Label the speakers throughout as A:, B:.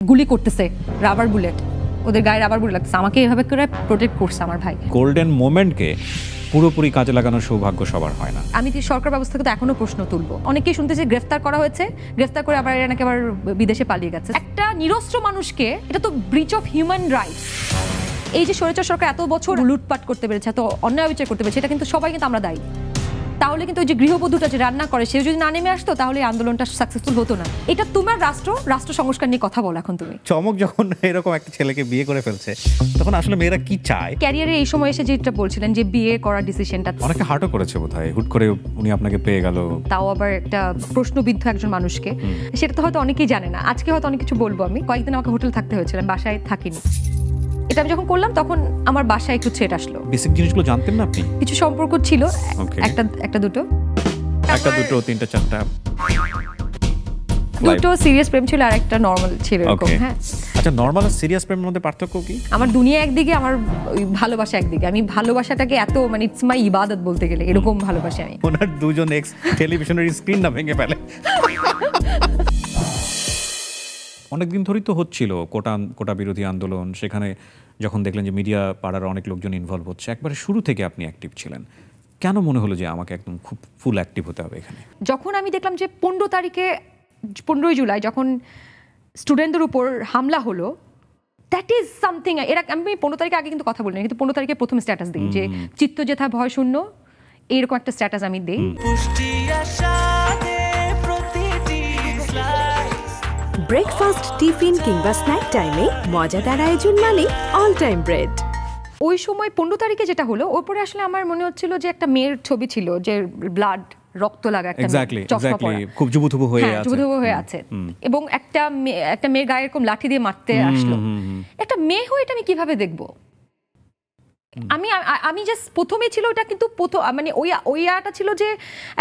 A: গুলি করতেছে, rubber bullet, ওদের গায়ে রাবার বুলেট লাগতেছে, আমাকে এভাবে করে প্রোটেক্ট করছে আমার ভাই।
B: গোল্ডেন মোমেন্টকে পুরোপুরি কাজে লাগানোর সৌভাগ্য সবার হয় না।
A: আমি সরকার ব্যবস্থাকে তো এখনো প্রশ্ন তুলবো। অনেকেই শুনতেছে গ্রেফতার করা হয়েছে, গ্রেফতার করে আবার এরা নাকি আবার বিদেশে পালিয়ে গেছে। একটা নিরস্ত্র মানুষকে, এটা তো ব্রিচ অফ হিউম্যান রাইটস। এই যে স্বৈরাচার সরকার এত বছর লুটপাট করতে পেরেছে, এত অন্যায় বিচার করতে পেরেছে, এটা কিন্তু সবাই কিন্তু আমরা দায়ী। তাহলে কিন্তু ওই যে গৃহবধূটা যে রান্না করে সে যদি না নেমে আসতো তাহলে এই আন্দোলনটা সাকসেসফুল হতো না। এটা তোমার রাষ্ট্র সংস্কার নিয়ে কথা বলো এখন তুমি।
B: চমক যখন এরকম একটা ছেলেকে বিয়ে করে ফেলছে তখন আসলে মেয়েরা কি চায়?
A: ক্যারিয়ারে এই সময় এসে যেটা বলছিলেন যে বিয়ে করার ডিসিশনটা
B: অনেকে হার্টও করেছে বোধহয়, হুট করে উনি আপনাকে পেয়ে গেল,
A: তাও আবার একটা প্রশ্নবিদ্ধ একজন মানুষকে, সেটা তো হয়তো অনেকেই জানে না। আজকে হয়তো অনেক কিছু বলবো আমি। কয়েকদিন আমাকে হোটেল থাকতে হয়েছিল, বাসায় থাকিনি। এটা আমি যখন করলাম তখন আমার বাসায় একটু ছেট আসলো।
B: বেসিক জিনিসগুলো জানতেন না আপনি?
A: কিছু সম্পর্ক ছিল, একটা দুটো
B: তিনটা চারটা,
A: দুটো সিরিয়াস প্রেম ছিল আর একটা নরমাল ছিল এরকম। হ্যাঁ,
B: আচ্ছা, নরমাল আর সিরিয়াস প্রেমের মধ্যে পার্থক্য কি?
A: আমার দুনিয়া একদিকে, আমার ওই ভালোবাসা একদিকে। আমি ভালোবাসাটাকে এত মানে ইটস মাই ইবাদত বলতে গেলে, এরকম ভালোবাসি আমি।
B: ওনার দুজন এক্স টেলিভিশনের স্ক্রিন না ভেঙে ফেলে। অনেকদিন ধরেই তো হচ্ছিল কোটা বিরোধী আন্দোলন, সেখানে যখন দেখলেন যে মিডিয়া পাড়ার অনেক লোকজন ইনভলভ হচ্ছে, একবারে শুরু থেকে আপনি অ্যাক্টিভ ছিলেন, কেন মনে হলো যে আমাকে একদম খুব ফুল অ্যাক্টিভ হতে হবে এখানে?
A: যখন আমি দেখলাম যে 15ই জুলাই যখন স্টুডেন্টদের উপর হামলা হলো, দ্যাট ইজ সামথিং। এরা আমি 15 তারিখে আগে কিন্তু কথা বলিনি, কিন্তু 15 তারিখে প্রথম স্ট্যাটাস দিই যে চিত্ত যেথা ভয় শূন্য, এরকম একটা স্ট্যাটাস আমি দিই।
C: ব্রেকফাস্ট, টিফিন কিংবা স্ন্যাক টাইমে মজাদার আয়োজন মানে অল টাইম ব্রেড।
A: ওই সময় 15 তারিখে যেটা হলো, ওপরে আসলে আমার মনে হচ্ছিল যে একটা মেয়ের ছবি ছিল, যে ব্লাড, রক্ত লাগা একটা
B: খুব জুবুথুবু হয়ে
A: আছে, এবং একটা মেয়ের গায়ে এরকম লাঠি দিয়ে মারতে আসলো। একটা মেয়ে হয়ে এটা আমি কিভাবে দেখবো? আমি জাস্ট প্রথমে ছিল ওটা, কিন্তু মানে ওইটা ছিল যে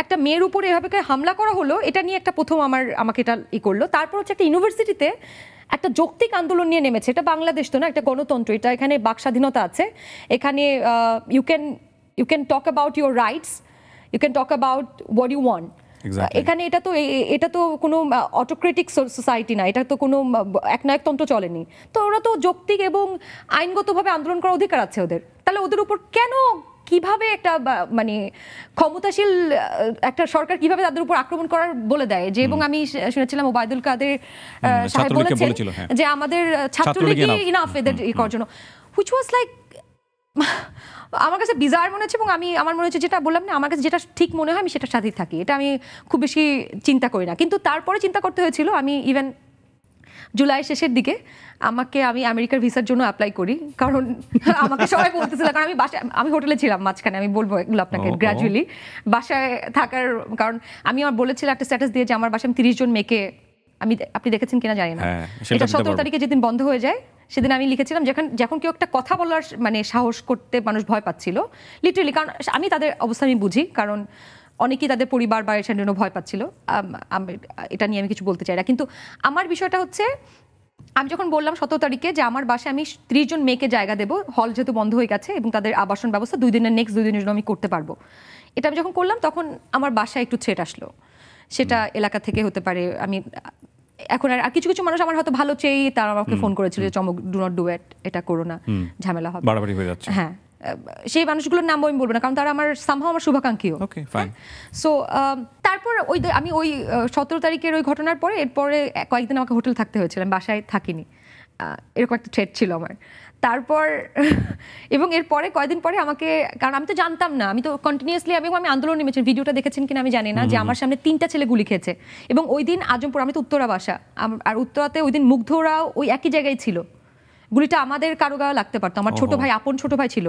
A: একটা মেয়ের উপরে এভাবে হামলা করা হলো, এটা নিয়ে একটা প্রথম আমাকে এটা করলো। তারপর হচ্ছে একটা ইউনিভার্সিটিতে একটা যৌক্তিক আন্দোলন নিয়ে নেমেছে। এটা বাংলাদেশ তো না, একটা গণতন্ত্র, এটা এখানে বাক স্বাধীনতা আছে, এখানে you can talk about your rights, you can talk about what you want. এখানে এটা তো কোনো অটোক্রেটিক সোসাইটি না, এটা তো কোনো একনায়কতন্ত্র চলেনি। তো ওরা তো যৌক্তিক এবং আইনগতভাবে আন্দোলন করার অধিকার আছে ওদের। তাহলে ওদের উপর কেন, কিভাবে একটা মানে ক্ষমতাশীল একটা সরকার কিভাবে তাদের উপর আক্রমণ করার বলে দেয়? যে এবং আমি শুনেছিলাম ওবায়দুল কাদের সাহেব বলেছেন যে আমাদের ছাত্রলীগই ইনাফ এদের করার জন্য, হুইচ ওয়াজ লাইক আমার কাছে বিজার মনে হচ্ছে। এবং আমার মনে হচ্ছে, যেটা বললাম না, আমার কাছে যেটা ঠিক মনে হয় আমি সেটার সাথেই থাকি, এটা আমি খুব বেশি চিন্তা করি না। কিন্তু তারপরে চিন্তা করতে হয়েছিল। আমি ইভেন জুলাই শেষের দিকে আমি আমেরিকার ভিসার জন্য অ্যাপ্লাই করি, কারণ আমাকে সবাই বলতেছিল, কারণ আমি হোটেলে ছিলাম মাঝখানে, আমি বলবো এগুলো আপনাকে গ্র্যাজুয়ালি বাসায় থাকার, কারণ আমি আমার বলেছিলাম একটা স্ট্যাটাস দিয়ে যে আমার বাসায় 30 জন মেয়েকে, আপনি দেখেছেন কিনা জানি না, এটা 17 তারিখে যেদিন বন্ধ হয়ে যায় সেদিন আমি লিখেছিলাম, যখন কেউ একটা কথা বলার মানে সাহস করতে মানুষ ভয় পাচ্ছিল লিটারেলি, কারণ আমি তাদের অবস্থা আমি বুঝি, কারণ অনেকেই তাদের পরিবার বা এর জন্য ভয় পাচ্ছিল। এটা নিয়ে আমি কিছু বলতে চাই না, কিন্তু আমার বিষয়টা হচ্ছে, আমি যখন বললাম 17 তারিখে যে আমার বাসায় আমি 30 জন মেয়েকে জায়গা দেবো, হল যেহেতু বন্ধ হয়ে গেছে এবং তাদের আবাসন ব্যবস্থা 2 দিনের জন্য আমি করতে পারবো, এটা আমি যখন করলাম তখন আমার বাসায় একটু ছেট আসলো। সেটা এলাকা থেকে হতে পারে, আমি এখন আর কিছু মানুষ আমার হয়তো ভালো চেয়ে তারা আমাকে ফোন করেছিল যে চমক, ডু নট ডু ইট, এটা করো না, ঝামেলা হবে,
B: বাড়াবাড়ি হয়ে যাচ্ছে।
A: হ্যাঁ, সেই মানুষগুলোর নাম আমি বলবো না, কারণ তারা আমার সামহাও আমার শুভাকাঙ্ক্ষীও। সো তারপর আমি ওই 17 তারিখের ওই ঘটনার পরে এরপরে কয়েকদিন আমাকে হোটেল থাকতে হয়েছিল, আমি বাসায় থাকিনি, এরকম একটা থ্রেট ছিল আমার। তারপর এবং এরপরে কয়েকদিন পরে আমাকে, কারণ আমি তো জানতাম না, আমি তো কন্টিনিউয়াসলি আমি আন্দোলন নেমেছি, ভিডিওটা দেখেছেন কিনা আমি জানি না, যে আমার সামনে 3টা ছেলে গুলি খেয়েছে। এবং ওই দিন আজমপুর, আমি তো উত্তরা বাসা, আর উত্তরাতে ওই দিন মুগ্ধরাও ওই একই জায়গায় ছিল, গুলিটা আমাদের কারো গায়ে লাগতে পারতো। আমার ছোট ভাই, আপন ছোট ভাই ছিল,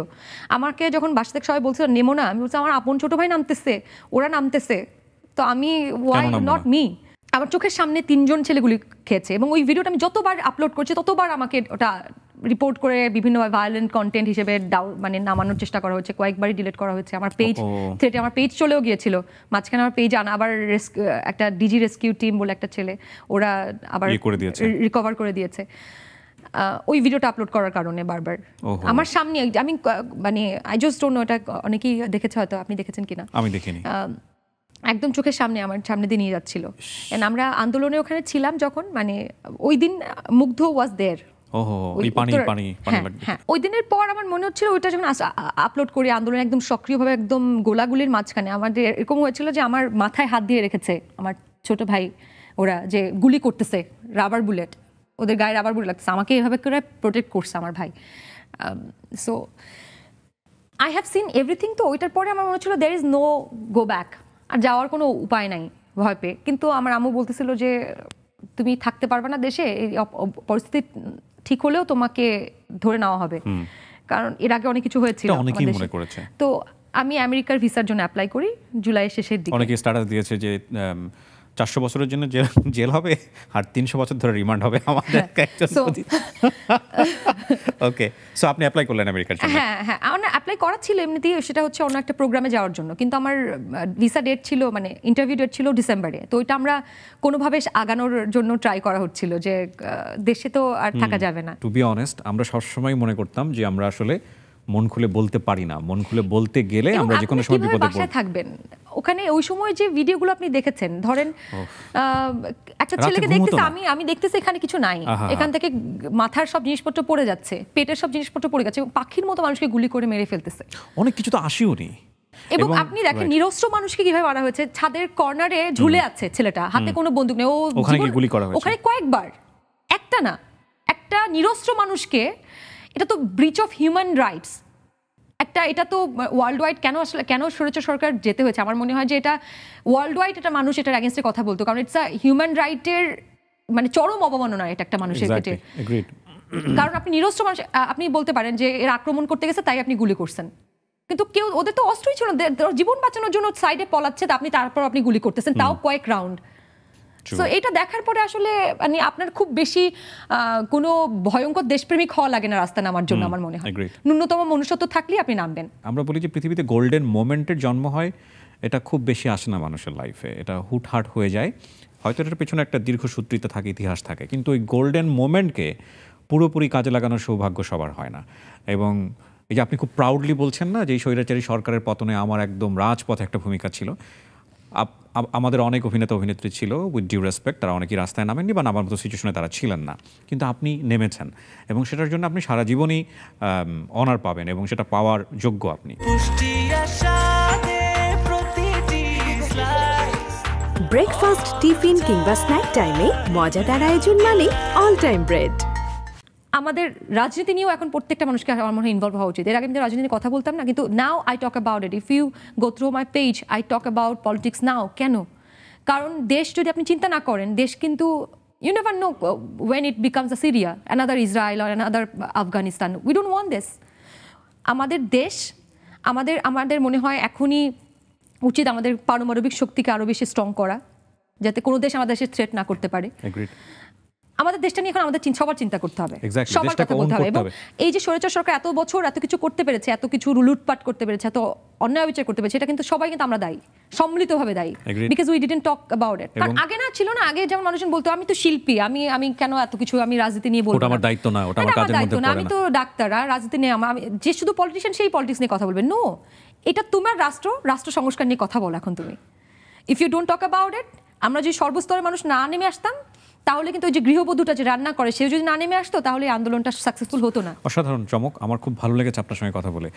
A: আমাকে যখন বাসা থেকে সবাই বলছিল নেমো না, আমি বলছি আমার আপন ছোট ভাই নামতেছে, ওরা নামতেছে, তো আমি ওয়াই নট মি। আমার চোখের সামনে 3 জন ছেলে গুলি খেয়েছে, এবং ওই ভিডিওটা আমি যতবার আপলোড করছি ততবার আমাকে ওটা রিপোর্ট করে বিভিন্ন ভায়োলেন্ট কন্টেন্ট হিসেবে মানে নামানোর চেষ্টা করা হয়েছে, কয়েকবারই ডিলিট করা হয়েছে। আমার পেজ থেকে আমার পেজ চলেও গিয়েছিল মাঝখানে, আমার পেজ আবার একটা ডিজি রেস্কিউ টিম বলে একটা ছেলে, ওরা আবার রিকভার করে দিয়েছে ওই ভিডিওটা আপলোড করার কারণে। বারবার আমার সামনে আমি মানে আই জাস্ট ডোন্ট নো, এটা অনেকেই দেখেছে, হয়তো আপনি দেখেছেন কিনা,
B: আমি দেখিনি।
A: একদম চোখের সামনে আমার সামনে দিয়ে নিয়ে যাচ্ছিল। And আমরা আন্দোলনে ওখানে ছিলাম যখন, মানে ওই দিন মুগ্ধ ওয়াজ দেয়ার।
B: ওহো, এই পানি লাগবে।
A: হ্যাঁ, ওই দিনের পর আমার মনে হচ্ছিল ওইটা যখন আপলোড করি আন্দোলন একদম সক্রিয়ভাবে একদম গোলাগুলির মাঝখানে আমাদের এরকম হয়েছিল যে আমার মাথায় হাত দিয়ে রেখেছে আমার ছোট ভাই, ওরা যে গুলি করতেছে, রাবার বুলেট, ওদের গায়ে রাবার বুলেট লাগতেছে, আমাকে এভাবে করে প্রোটেক্ট করছে আমার ভাই। So I have seen everything. তো ওইটার পরে আমার মনে হচ্ছিল there is no go back, আর যাওয়ার কোনো উপায় নাই ভয় পেয়ে। কিন্তু আমার আম্মু বলতেছিল যে তুমি থাকতে পারবে না দেশে, এই পরিস্থিতি ঠিক হলেও তোমাকে ধরে নেওয়া হবে, কারণ এর আগে অনেক কিছু হয়েছিল
B: অনেকেই মনে করেছে।
A: তো আমি আমেরিকার ভিসার জন্য অ্যাপ্লাই করি জুলাই শেষের দিকে।
B: অনেকে স্ট্যাটাস দিয়েছে যে 400 বছরের জন্য জেল হবে আর 300 বছর ধরে রিমান্ড হবে আমাদের একজন। ওকে, সো আপনি অ্যাপ্লাই করলেন আমেরিকার জন্য?
A: হ্যাঁ হ্যাঁ, আমার অ্যাপ্লাই করা ছিল এমনিতেই, সেটা হচ্ছে অন্য একটা প্রোগ্রামে যাওয়ার জন্য, কিন্তু আমার ভিসা ডেট ছিল, মানে ইন্টারভিউ ডেট ছিল ডিসেম্বরে। তো ওইটা আমরা কোনোভাবে আগানোর জন্য ট্রাই করা হচ্ছিল যে দেশে তো আর থাকা যাবে না।
B: টু বি অনেস্ট, আমরা সবসময় মনে করতাম যে আমরা আসলে মন খুলে বলতে পারি না, মন খুলে বলতে গেলে আমরা যে কোনো সময় বিপদে পড়ব।
A: থাকবেন ওখানে ওই সময় যে ভিডিওগুলো আপনি দেখেছেন, ধরেন একটা ছেলেকে দেখতেছে, আমি দেখতেছি এখানে কিছু নাই, এখান থেকে মাথার সব জিনিসপত্র পড়ে যাচ্ছে, পেটের সব জিনিসপত্র পড়ে যাচ্ছে, পাখির মতো মানুষকে গুলি করে মেরে ফেলতেছে।
B: অনেক কিছু তো আসেও নি।
A: এবং আপনি দেখেন নিরস্ত্র মানুষকে কিভাবে মারা হয়েছে, ছাদের কর্নারে ঝুলে আছে ছেলেটা, হাতে কোনো বন্দুক নেই,
B: ওখানে গুলি করা হয়েছে,
A: ওখানে কয়েকবার, একটা না, একটা নিরস্ত্র মানুষকে। এটা তো ব্রিচ অফ হিউম্যান রাইটস একটা, এটা তো ওয়ার্ল্ড ওয়াইড কেন স্বৈরাচার সরকার যেতে হয়েছে, আমার মনে হয় যে এটা ওয়ার্ল্ড ওয়াইড এটা মানুষ এটার অ্যাগেন্স্টে কথা বলতো, কারণ ইটস আ হিউম্যান রাইটের মানে চরম অবমাননা এটা একটা মানুষের ক্ষেত্রে। কারণ আপনি নিরস্ত্র মানুষ, আপনি বলতে পারেন যে এর আক্রমণ করতে গেছে তাই আপনি গুলি করছেন, কিন্তু কেউ, ওদের তো অস্ত্রই ছিল না, জীবন বাঁচানোর জন্য সাইডে পলাচ্ছে, তারপর আপনি গুলি করতেছেন, তাও কয়েক রাউন্ড। সো এটা দেখার পরে আসলে মানে আপনার খুব বেশি কোনো ভয়ঙ্কর দেশপ্রেমিক হওয়া লাগে না রাস্তা নামার জন্য, আমার মনে হয় ন্যূনতম মনুষ্যত্ব থাকলে আপনি নামবেন।
B: আমরা বলি যে পৃথিবীতে গোল্ডেন মোমেন্টের জন্ম হয়, এটা খুব বেশি আসে না মানুষের লাইফে, এটা হুটহাট হয়ে যায়, হয়তো এটার পেছনে একটা দীর্ঘসূত্রিতা থাকে, ইতিহাস থাকে, কিন্তু ওই গোল্ডেন মোমেন্টকে পুরোপুরি কাজে লাগানোর সৌভাগ্য সবার হয় না। এবং এই যে আপনি খুব প্রাউডলি বলছেন না যে এই স্বৈরাচারী সরকারের পতনে আমার একদম রাজপথে একটা ভূমিকা ছিল। আমাদের অনেক অভিনেতা অভিনেত্রী ছিল, উইথ ডিউ রেসপেক্ট, তারা অনেকেই রাস্তায় নামেননি বা নামার মতো সিচুয়েশনে তারা ছিলেন না, কিন্তু আপনি নেমেছেন এবং সেটার জন্য আপনি সারা জীবনই অনার পাবেন এবং সেটা পাওয়ার যোগ্য আপনি।
C: ব্রেকফাস্ট, টিফিন কিংবা স্ন্যাক টাইমে মজাদার আয়োজন মানে অল টাইম ব্রেড।
A: আমাদের রাজনীতি নিয়েও এখন প্রত্যেকটা মানুষকে আমার মনে হয় ইনভলভ হওয়া উচিত। এর আগে আমি রাজনীতি নিয়ে কথা বলতাম না, কিন্তু now I talk about it. If you go through my page, I talk about politics now. কেন? কারণ দেশ যদি আপনি চিন্তা না করেন, দেশ কিন্তু you never know when it becomes a Syria, another Israel or another Afghanistan. We don't want this. আমাদের দেশ, আমাদের মনে হয় এখনই উচিত আমাদের পারমাণবিক শক্তিকে আরও বেশি স্ট্রং করা, যাতে কোনো দেশ আমাদের দেশে থ্রেট না করতে পারে। আমাদের দেশটা নিয়ে এখন আমাদের সবার চিন্তা করতে হবে, সবার কথা বলতে হবে। এবং এই যে স্বৈরাচার সরকার এত বছর এত কিছু করতে পেরেছে, এত কিছু লুটপাট করতে পেরেছে, এত অন্যায় বিচার করতে পেরেছে, এটা কিন্তু সবাই কিন্তু আমরা দায়ী, সম্মিলিতভাবে দায়ী, because we didn't talk about ইট। কারণ আগে না ছিল না, আগে যেমন মানুষজন বলতো আমি তো শিল্পী, আমি কেন এত কিছু, আমি রাজনীতি নিয়ে বলবো,
B: ওটা আমার দায়িত্ব না, ওটা আমার কাজের মধ্যে পড়ে না,
A: আমি তো ডাক্তার, রাজনীতি নিয়ে আমি যে শুধু পলিটিশিয়ান সেই পলিটিক্স নিয়ে কথা বলবে। নো, এটা তোমার রাষ্ট্র সংস্কার নিয়ে কথা বলো এখন তুমি। If you don't talk about it, আমরা যদি সর্বস্তরের মানুষ না নেমে আসতাম, তাহলে কিন্তু ওই যে গৃহবধূটা যে রান্না করে সেও যদি না নেমে আসতো, তাহলে এই আন্দোলনটা সাকসেসফুল হতো না।
B: অসাধারণ চমক, আমার খুব ভালো লেগেছে আপনার সঙ্গে কথা বলে।